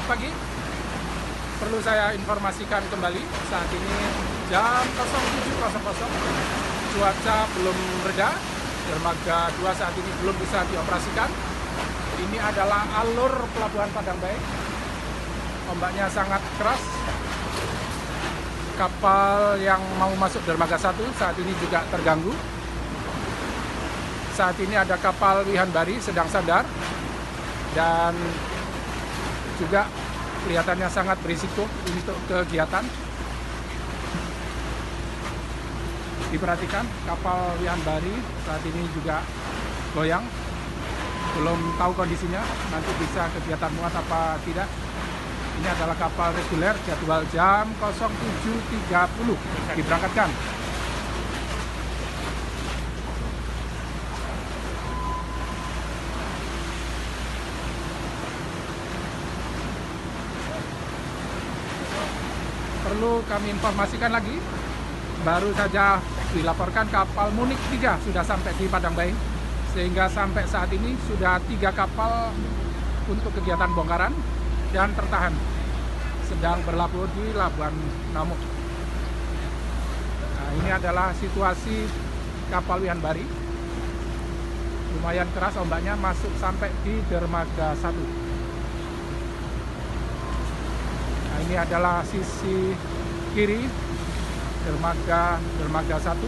pagi. Perlu saya informasikan kembali, saat ini jam 07.00, cuaca belum reda, dermaga 2 saat ini belum bisa dioperasikan. Ini adalah alur pelabuhan Padang Baik, ombaknya sangat keras. Kapal yang mau masuk dermaga 1 saat ini juga terganggu. Saat ini ada kapal Wihanbari sedang sandar dan juga kelihatannya sangat berisiko untuk kegiatan. Diperhatikan kapal Wihanbari saat ini juga goyang. Belum tahu kondisinya, nanti bisa kegiatan muat apa tidak. Ini adalah kapal reguler, jadwal jam 07.30 diberangkatkan. Perlu kami informasikan lagi, baru saja dilaporkan kapal Munik 3 sudah sampai di Padang Baik, sehingga sampai saat ini sudah 3 kapal untuk kegiatan bongkaran dan tertahan sedang berlabuh di Labuan Namuk. Nah, ini adalah situasi kapal Wihanbari. Lumayan keras ombaknya, masuk sampai di dermaga 1. Nah, ini adalah sisi kiri dermaga 1.